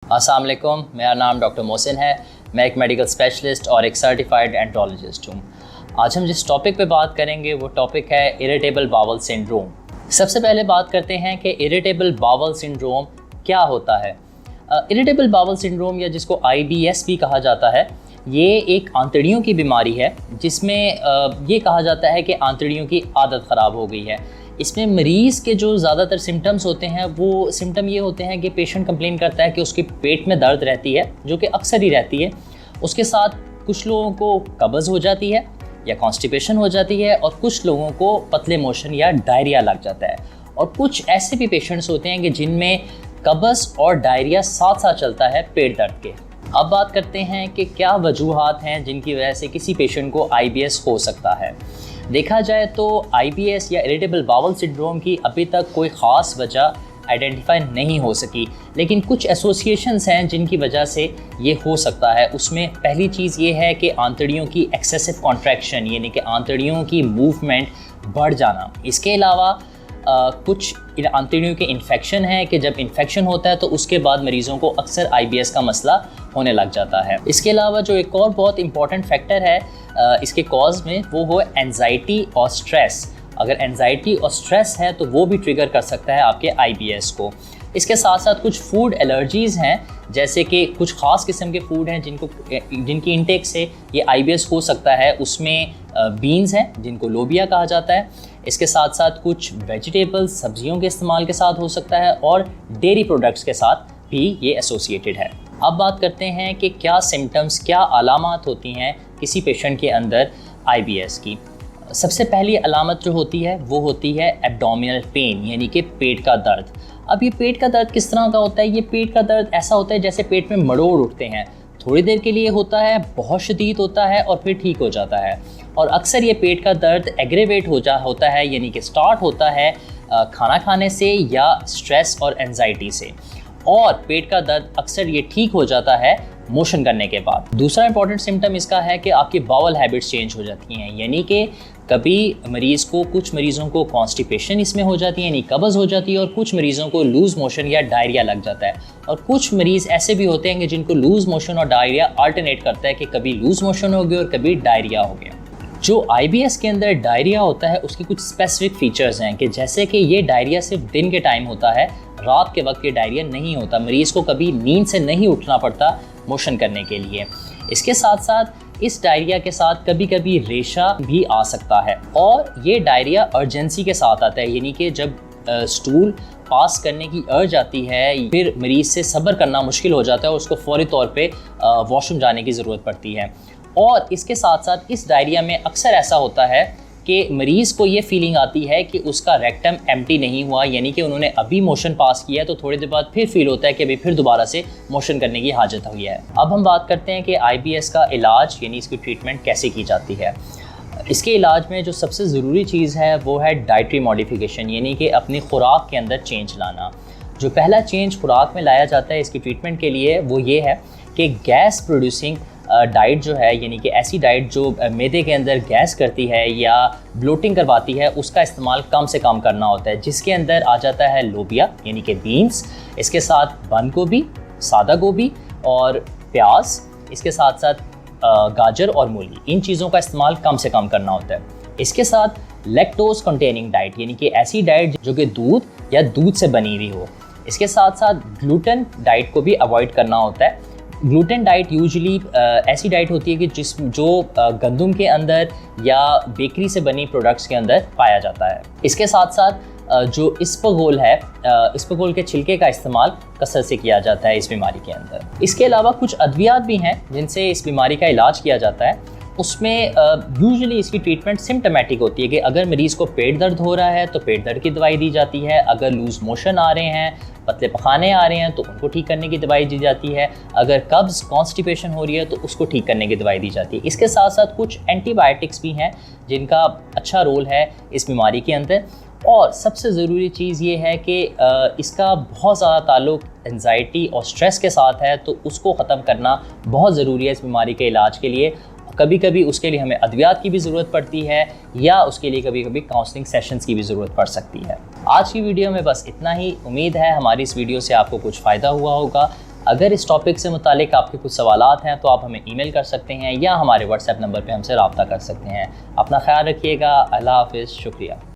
अस्सलाम वालेकुम, मेरा नाम डॉक्टर मोहसिन है। मैं एक मेडिकल स्पेशलिस्ट और एक सर्टिफाइड एंटोलॉजिस्ट हूँ। आज हम जिस टॉपिक पे बात करेंगे वो टॉपिक है इरिटेबल बावल सिंड्रोम। सबसे पहले बात करते हैं कि इरिटेबल बावल सिंड्रोम क्या होता है। इरिटेबल बावल सिंड्रोम या जिसको IBS भी कहा जाता है, ये एक आंतड़ियों की बीमारी है जिसमें ये कहा जाता है कि आंतड़ियों की आदत ख़राब हो गई है। इसमें मरीज़ के जो ज़्यादातर सिम्टम्स होते हैं वो सिम्टम ये होते हैं कि पेशेंट कंप्लेन करता है कि उसके पेट में दर्द रहती है, जो कि अक्सर ही रहती है। उसके साथ कुछ लोगों को कब्ज़ हो जाती है या कॉन्स्टिपेशन हो जाती है, और कुछ लोगों को पतले मोशन या डायरिया लग जाता है। और कुछ ऐसे भी पेशेंट्स होते हैं कि जिनमें कब्ज़ और डायरिया साथ साथ चलता है पेट दर्द के। अब बात करते हैं कि क्या वजूहात हैं जिनकी वजह से किसी पेशेंट को IBS हो सकता है। देखा जाए तो IBS या इरिटेबल बावल सिंड्रोम की अभी तक कोई ख़ास वजह आइडेंटिफाई नहीं हो सकी, लेकिन कुछ एसोसिएशंस हैं जिनकी वजह से ये हो सकता है। उसमें पहली चीज़ ये है कि आंतड़ियों की एक्सेसिव कॉन्ट्रैक्शन, यानी कि आंतड़ियों की मूवमेंट बढ़ जाना। इसके अलावा कुछ आंतड़ियों के इन्फेक्शन है कि जब इन्फेक्शन होता है तो उसके बाद मरीज़ों को अक्सर IBS का मसला होने लग जाता है। इसके अलावा जो एक और बहुत इंपॉर्टेंट फैक्टर है इसके कॉज में, वो हो एंजाइटी और स्ट्रेस। अगर एंजाइटी और स्ट्रेस है तो वो भी ट्रिगर कर सकता है आपके IBS को। इसके साथ साथ कुछ फूड एलर्जीज़ हैं, जैसे कि कुछ ख़ास किस्म के फूड हैं जिनकी इंटेक से ये IBS हो सकता है। उसमें बीन्स हैं जिनको लोबिया कहा जाता है। इसके साथ साथ कुछ वेजिटेबल्स, सब्जियों के इस्तेमाल के साथ हो सकता है, और डेयरी प्रोडक्ट्स के साथ भी ये एसोसिएटेड है। अब बात करते हैं कि क्या सिम्टम्स, क्या अलामत होती हैं किसी पेशेंट के अंदर IBS की। सबसे पहली अलामत जो होती है वो होती है एब्डोमिनल पेन, यानी कि पेट का दर्द। अब ये पेट का दर्द किस तरह का होता है? ये पेट का दर्द ऐसा होता है जैसे पेट में मरोड़ उठते हैं। थोड़ी देर के लिए होता है, बहुत शदीद होता है और फिर ठीक हो जाता है। और अक्सर ये पेट का दर्द एग्रेवेट होता है, यानी कि स्टार्ट होता है खाना खाने से या स्ट्रेस और एंजाइटी से, और पेट का दर्द अक्सर ये ठीक हो जाता है मोशन करने के बाद। दूसरा इंपॉर्टेंट सिम्टम इसका है कि आपकी बावल हैबिट्स चेंज हो जाती हैं, यानी कि कभी कुछ मरीज़ों को कॉन्स्टिपेशन इसमें हो जाती है, यानी कब्ज़ हो जाती है, और कुछ मरीज़ों को लूज़ मोशन या डायरिया लग जाता है। और कुछ मरीज़ ऐसे भी होते हैं कि जिनको लूज़ मोशन और डायरिया अल्टरनेट करता है, कि कभी लूज़ मोशन हो गया और कभी डायरिया हो गया। जो IBS के अंदर डायरिया होता है उसकी कुछ स्पेसिफिक फीचर्स हैं, कि जैसे कि ये डायरिया सिर्फ दिन के टाइम होता है, रात के वक्त ये डायरिया नहीं होता। मरीज़ को कभी नींद से नहीं उठना पड़ता मोशन करने के लिए। इसके साथ साथ इस डायरिया के साथ कभी कभी रेशा भी आ सकता है, और ये डायरिया अर्जेंसी के साथ आता है, यानी कि जब स्टूल पास करने की अर्ज आती है, फिर मरीज़ से सब्र करना मुश्किल हो जाता है और उसको फौरी तौर पे वॉशरूम जाने की ज़रूरत पड़ती है। और इसके साथ साथ इस डायरिया में अक्सर ऐसा होता है कि मरीज़ को ये फीलिंग आती है कि उसका रेक्टम एम्प्टी नहीं हुआ, यानी कि उन्होंने अभी मोशन पास किया तो थोड़ी देर बाद फिर फील होता है कि अभी फिर दोबारा से मोशन करने की हाजत हुई है। अब हम बात करते हैं कि IBS का इलाज, यानी इसकी ट्रीटमेंट कैसे की जाती है। इसके इलाज में जो सबसे ज़रूरी चीज़ है वो है डाइटरी मॉडिफिकेशन, यानी कि अपनी खुराक के अंदर चेंज लाना। जो पहला चेंज खुराक में लाया जाता है इसकी ट्रीटमेंट के लिए, वो ये है कि गैस प्रोड्यूसिंग डाइट जो है, यानी कि ऐसी डाइट जो मैदे के अंदर गैस करती है या ब्लोटिंग करवाती है, उसका इस्तेमाल कम से कम करना होता है, जिसके अंदर आ जाता है लोबिया यानी कि बीन्स, इसके साथ बंद गोभी, सादा गोभी और प्याज, इसके साथ साथ गाजर और मूली। इन चीज़ों का इस्तेमाल कम से कम करना होता है। इसके साथ लैक्टोज कंटेनिंग डाइट, यानी कि ऐसी डाइट जो कि दूध या दूध से बनी हुई हो। इसके साथ साथ ग्लूटेन डाइट को भी अवॉइड करना होता है। ग्लूटेन डाइट यूजुअली ऐसी डाइट होती है कि जो गंदम के अंदर या बेकरी से बनी प्रोडक्ट्स के अंदर पाया जाता है। इसके साथ साथ जो इस्पगोल है, इस्पगोल के छिलके का इस्तेमाल कसरत से किया जाता है इस बीमारी के अंदर। इसके अलावा कुछ अद्वियात भी हैं जिनसे इस बीमारी का इलाज किया जाता है। उसमें यूजुअली इसकी ट्रीटमेंट सिम्टमेटिक होती है कि अगर मरीज़ को पेट दर्द हो रहा है तो पेट दर्द की दवाई दी जाती है, अगर लूज़ मोशन आ रहे हैं, पतले पखाने आ रहे हैं तो उनको ठीक करने की दवाई दी जाती है, अगर कब्ज़ कॉन्स्टिपेशन हो रही है तो उसको ठीक करने की दवाई दी जाती है। इसके साथ साथ कुछ एंटीबायोटिक्स भी हैं जिनका अच्छा रोल है इस बीमारी के अंदर। और सबसे ज़रूरी चीज़ ये है कि इसका बहुत ज़्यादा ताल्लुक एंजाइटी और स्ट्रेस के साथ है, तो उसको ख़त्म करना बहुत ज़रूरी है इस बीमारी के इलाज के लिए। कभी कभी उसके लिए हमें अद्वियात की भी ज़रूरत पड़ती है, या उसके लिए कभी कभी काउंसलिंग सेशंस की भी ज़रूरत पड़ सकती है। आज की वीडियो में बस इतना ही। उम्मीद है हमारी इस वीडियो से आपको कुछ फ़ायदा हुआ होगा। अगर इस टॉपिक से मुतालिक आपके कुछ सवालात हैं तो आप हमें ईमेल कर सकते हैं या हमारे व्हाट्सएप नंबर पर हमसे रब्ता कर सकते हैं। अपना ख्याल रखिएगा। अल्लाह हाफ़िज़। शुक्रिया।